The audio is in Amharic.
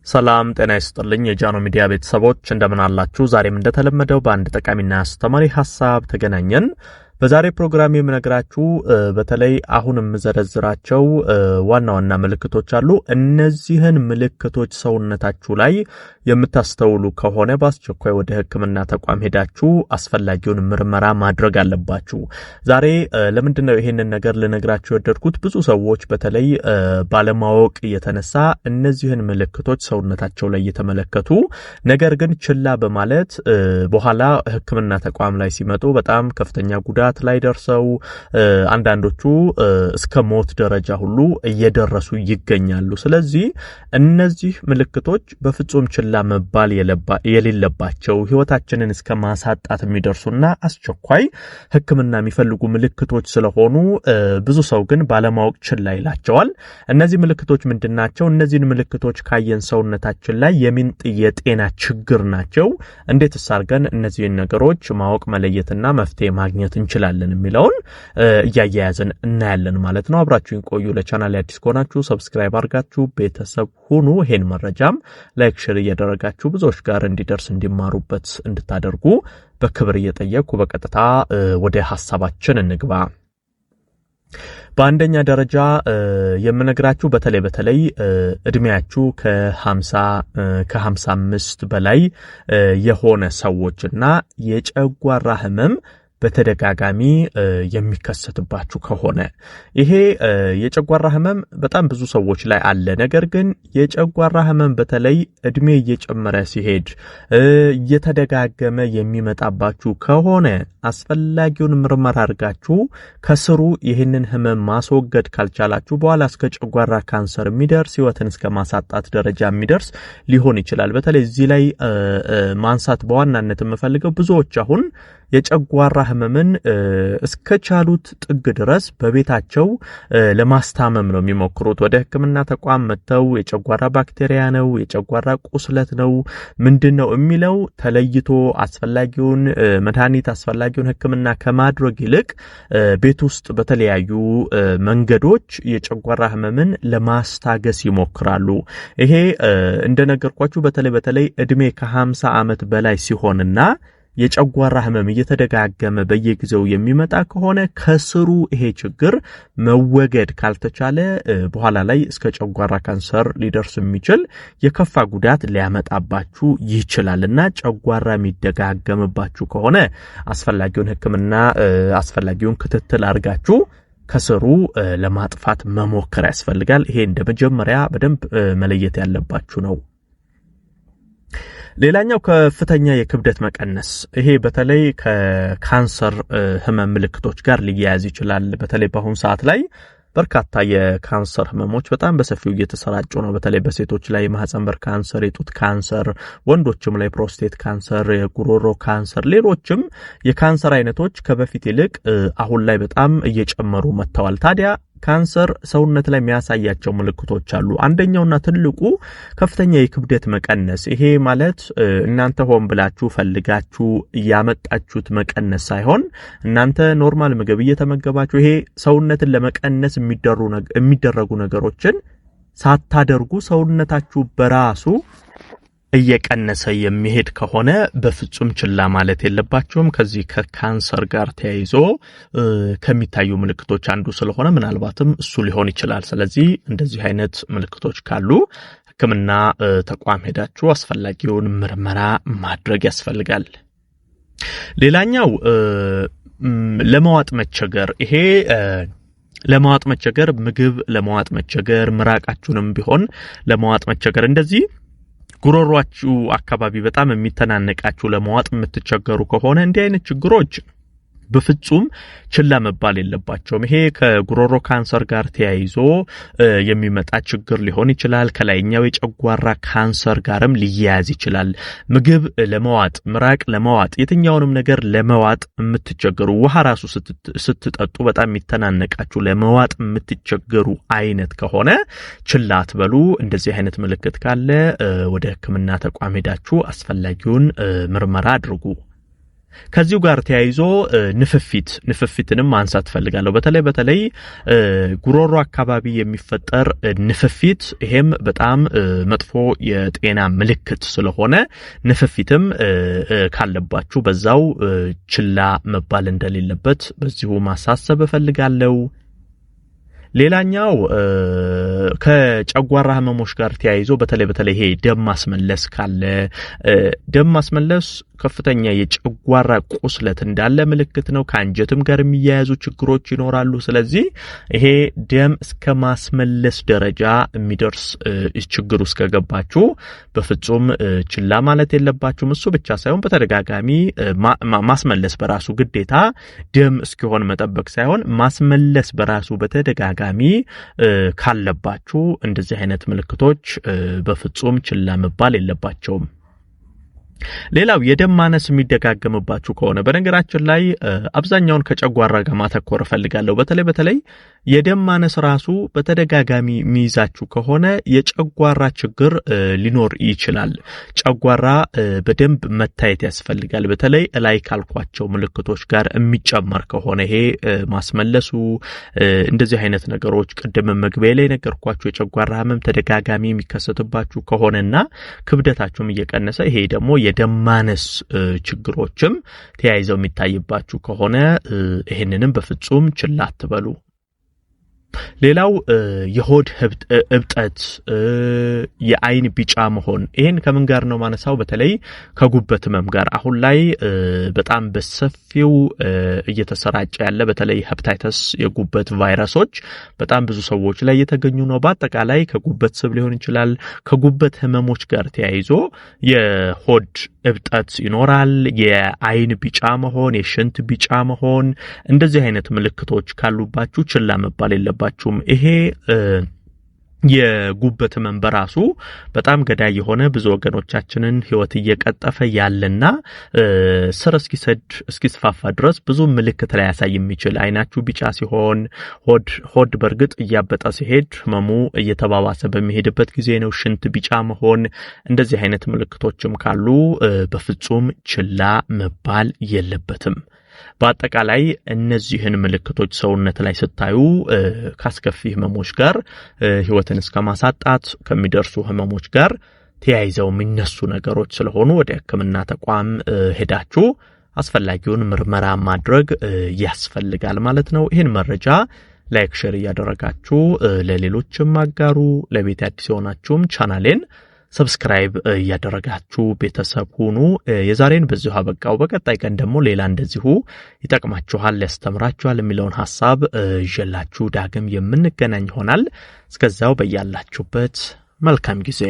ሰላም ጤና ይስጥልኝ የጃኖ ሚዲያ ቤተሰቦች እንደምን አላችሁ? ዛሬም እንደተለመደው በአንድ ጠቃሚና አስተማሪ ሐሳብ ተገናኘን። በዛሬ ፕሮግራም የምነግራችሁ በተለይ አሁንም ዘረዝራቸው ዋና ዋና ምልክቶች አሉ። እነዚህን ምልክቶች ሰውነታችሁ ላይ የምታስተውሉ ከሆነ በአስቸኳይ ወደ ሕክምና ተቋም ሄዳችሁ አስፈላጊውን ምርመራ ማድረግ አለባችሁ። ዛሬ ለምንድነው ይሄንን ነገር ልነግራችሁ የወደድኩት? ብዙ ሰዎች በተለይ ባለማወቅ የተነሳ እነዚህን ምልክቶች ሰውነታቸው ላይ የተመለከቱ ነገር ግን ችላ በማለት በኋላ ሕክምና ተቋም ላይ ሲመጡ በጣም ከፍተኛ ጉዳት ላይ ደርሰው አንዳንዶቹ እስከ ሞት ደረጃ ሁሉ እየደረሱ ይገኛሉ። ስለዚህ እነዚህ ምልክቶች በፍጹም ችላ መባል የሌለባቸው ህይወታችንን እስከ ማሳጣት የሚደርሱና አስቸኳይ ህክምና የሚፈልጉ ምልክቶች ስለሆኑ ብዙ ሰው ግን ባለማወቅ ችላ ይላቸዋል። እነዚህ ምልክቶች ምንድናቸው? እነዚህን ምልክቶች ካየን ሰውነታችን ላይ የጤና ችግር ናቸው። እንዴትስ አድርገን እነዚህን ነገሮች ማወቅ መለየትና መፍትሄ ማግኘት እንችላለን የሚለውን እያያያዝን እናያለን ማለት ነው። አብራችሁን ቆዩ። ለቻናሌ አዲስ ከሆናችሁ ሰብስክራይብ አድርጋችሁ ቤተሰብ ሁኑ። ይሄን መረጃም ላይክ ሼር እያደረጋችሁ ብዙዎች ጋር እንዲደርስ እንዲማሩበት እንድታደርጉ በክብር እየጠየቅኩ በቀጥታ ወደ ሐሳባችን እንግባ። በአንደኛ ደረጃ የምነግራችሁ በተለይ እድሜያችሁ ከ55 በላይ የሆነ ሰዎችና የጨጓራ ህመም በተደጋጋሚ የሚከሰትባችሁ ከሆነ ይሄ የጨጓራ ህመም በጣም ብዙ ሰዎች ላይ አለ። ነገር ግን የጨጓራ ህመም በተለይ እድሜ እየጨመረ ሲሄድ እየተደጋገመ የሚመጣባችሁ ከሆነ አስፈላጊውን ምርመራ አድርጋችሁ ከስሩ ይህንን ህመም ማስወገድ ካልቻላችሁ በኋላ እስከ ጨጓራ ካንሰር የሚደርስ ህይወትን እስከ ማሳጣት ደረጃ የሚደርስ ሊሆን ይችላል። በተለይ እዚህ ላይ ማንሳት በዋናነት የምፈልገው ብዙዎች አሁን የጨጓራ ህመምን እስከቻሉት ጥግ ድረስ በቤታቸው ለማስታመም ነው የሚሞክሩት። ወደ ህክምና ተቋም መተው የጨጓራ ባክቴሪያ ነው፣ የጨጓራ ቁስለት ነው፣ ምንድነው የሚለው ተለይቶ አስፈላጊውን መድኃኒት አስፈላጊውን ህክምና ከማድረግ ይልቅ ቤት ውስጥ በተለያዩ መንገዶች የጨጓራ ህመምን ለማስታገስ ይሞክራሉ። ይሄ እንደነገርኳችሁ በተለይ እድሜ ከ50 ዓመት በላይ ሲሆንና የጨጓራ ህመም እየተደጋገመ በየጊዜው የሚመጣ ከሆነ ከስሩ ይሄ ችግር መወገድ ካልተቻለ በኋላ ላይ እስከ ጨጓራ ካንሰር ሊደርስ የሚችል የከፋ ጉዳት ሊያመጣባችሁ ይችላልና ጨጓራ የሚደጋገምባችሁ ከሆነ አስፈላጊውን ህክምና አስፈላጊውን ክትትል አድርጋችሁ ከስሩ ለማጥፋት መሞከር ያስፈልጋል። ይሄ እንደ መጀመሪያ በደንብ መለየት ያለባችሁ ነው። ሌላኛው ከፍተኛ የክብደት መቀነስ፣ ይሄ በተለይ ከካንሰር ህመም ምልክቶች ጋር ሊያያዝ ይችላል። በተለይ በአሁን ሰዓት ላይ በርካታ የካንሰር ህመሞች በጣም በሰፊው እየተሰራጩ ነው። በተለይ በሴቶች ላይ ማህፀን በር ካንሰር፣ የጡት ካንሰር፣ ወንዶችም ላይ ፕሮስቴት ካንሰር፣ የጉሮሮ ካንሰር፣ ሌሎችም የካንሰር አይነቶች ከበፊት ይልቅ አሁን ላይ በጣም እየጨመሩ መጥተዋል። ታዲያ ካንሰር ሰውነት ላይ የሚያሳያቸው ምልክቶች አሉ። አንደኛውና ትልቁ ከፍተኛ የክብደት መቀነስ። ይሄ ማለት እናንተ ሆን ብላችሁ ፈልጋችሁ ያመጣችሁት መቀነስ ሳይሆን እናንተ ኖርማል ምግብ እየተመገባችሁ ይሄ ሰውነትን ለመቀነስ የሚደረጉ ነገሮችን ሳታደርጉ ሰውነታችሁ በራሱ እየቀነሰ የሚሄድ ከሆነ በፍጹም ችላ ማለት የለባችሁም። ከዚህ ከካንሰር ጋር ተያይዞ ከሚታዩ ምልክቶች አንዱ ስለሆነ ምናልባትም እሱ ሊሆን ይችላል። ስለዚህ እንደዚህ አይነት ምልክቶች ካሉ ህክምና ተቋም ሄዳችሁ አስፈላጊውን ምርመራ ማድረግ ያስፈልጋል። ሌላኛው ለመዋጥ መቸገር፣ ይሄ ለመዋጥ መቸገር ምግብ ለመዋጥ መቸገር፣ ምራቃችሁንም ቢሆን ለመዋጥ መቸገር፣ እንደዚህ ጉሮሮአችሁ አካባቢ በጣም የሚተናነቃችሁ ለመዋጥ የምትቸገሩ ከሆነ እንዲህ አይነት ችግሮች በፍጹም ችላ መባል የለባቸውም። ይሄ ከጉሮሮ ካንሰር ጋር ተያይዞ የሚመጣ ችግር ሊሆን ይችላል። ከላይኛው የጨጓራ ካንሰር ጋርም ሊያያዝ ይችላል። ምግብ ለመዋጥ፣ ምራቅ ለመዋጥ፣ የትኛውንም ነገር ለመዋጥ የምትቸገሩ፣ ውሃ ራሱ ስትጠጡ በጣም የሚተናነቃችሁ ለመዋጥ የምትቸገሩ አይነት ከሆነ ችላ አትበሉ። እንደዚህ አይነት ምልክት ካለ ወደ ህክምና ተቋም ሄዳችሁ አስፈላጊውን ምርመራ አድርጉ። ከዚሁ ጋር ተያይዞ ንፍፊትንም ማንሳት ፈልጋለሁ። በተለይ ጉሮሮ አካባቢ የሚፈጠር ንፍፊት ይሄም በጣም መጥፎ የጤና ምልክት ስለሆነ ንፍፊትም ካለባችሁ በዛው ችላ መባል እንደሌለበት በዚሁ ማሳሰብ እፈልጋለሁ። ሌላኛው ከጨጓራ ህመሞች ጋር ተያይዞ በተለይ ይሄ ደም ማስመለስ ካለ ደም ማስመለስ ከፍተኛ የጨጓራ ቁስለት እንዳለ ምልክት ነው። ከአንጀትም ጋር የሚያያዙ ችግሮች ይኖራሉ። ስለዚህ ይሄ ደም እስከ ማስመለስ ደረጃ የሚደርስ ችግር ውስጥ ከገባችሁ በፍጹም ችላ ማለት የለባችሁም። እሱ ብቻ ሳይሆን በተደጋጋሚ ማስመለስ በራሱ ግዴታ ደም እስኪሆን መጠበቅ ሳይሆን ማስመለስ በራሱ በተደጋጋሚ ካለባችሁ እንደዚህ አይነት ምልክቶች በፍጹም ችላ መባል የለባቸውም። ሌላው የደም ማነስ የሚደጋገምባችሁ ከሆነ በነገራችን ላይ አብዛኛውን ከጨጓራ ጋር ማተኮር ፈልጋለሁ። በተለይ የደም ማነስ ራሱ በተደጋጋሚ የሚይዛችሁ ከሆነ የጨጓራ ችግር ሊኖር ይችላል። ጨጓራ በደንብ መታየት ያስፈልጋል። በተለይ ላይ ካልኳቸው ምልክቶች ጋር የሚጨመር ከሆነ ይሄ ማስመለሱ እንደዚህ አይነት ነገሮች ቅድም መግቢያ ላይ ነገርኳችሁ የጨጓራ ህመም ተደጋጋሚ የሚከሰትባችሁ ከሆነና ክብደታችሁም እየቀነሰ ይሄ ደግሞ የደም ማነስ ችግሮችም ተያይዘው የሚታይባችሁ ከሆነ ይሄንንም በፍጹም ችላ አትበሉ። ሌላው የሆድ እብጠት፣ የአይን ቢጫ መሆን ይሄን ከምን ጋር ነው ማነሳው? በተለይ ከጉበት ህመም ጋር አሁን ላይ በጣም በሰፊው እየተሰራጨ ያለ በተለይ ሄፓታይተስ የጉበት ቫይረሶች በጣም ብዙ ሰዎች ላይ እየተገኙ ነው። በአጠቃላይ ከጉበት ስብ ሊሆን ይችላል ከጉበት ህመሞች ጋር ተያይዞ የሆድ እብጠት ይኖራል። የአይን ቢጫ መሆን፣ የሽንት ቢጫ መሆን እንደዚህ አይነት ምልክቶች ካሉባችሁ ችላ መባል የለባችሁም። ይሄ የጉበት ህመም በራሱ በጣም ገዳይ የሆነ ብዙ ወገኖቻችንን ህይወት እየቀጠፈ ያለና ስር እስኪስፋፋ ድረስ ብዙ ምልክት ላይ ያሳይ የሚችል አይናችሁ ቢጫ ሲሆን ሆድ በርግጥ እያበጠ ሲሄድ ህመሙ እየተባባሰ በሚሄድበት ጊዜ ነው። ሽንት ቢጫ መሆን እንደዚህ አይነት ምልክቶችም ካሉ በፍጹም ችላ መባል የለበትም። በአጠቃላይ እነዚህን ምልክቶች ሰውነት ላይ ስታዩ ካስከፊ ህመሞች ጋር ህይወትን እስከማሳጣት ከሚደርሱ ህመሞች ጋር ተያይዘው የሚነሱ ነገሮች ስለሆኑ ወደ ሕክምና ተቋም ሄዳችሁ አስፈላጊውን ምርመራ ማድረግ ያስፈልጋል ማለት ነው። ይህን መረጃ ላይክ ሼር እያደረጋችሁ ለሌሎችም አጋሩ። ለቤት አዲስ የሆናችሁም ቻናሌን ሰብስክራይብ እያደረጋችሁ ቤተሰብ ሁኑ። የዛሬን በዚሁ አበቃው። በቀጣይ ቀን ደግሞ ሌላ እንደዚሁ ይጠቅማችኋል፣ ያስተምራችኋል የሚለውን ሐሳብ ይዤላችሁ ዳግም የምንገናኝ ይሆናል። እስከዛው በያላችሁበት መልካም ጊዜ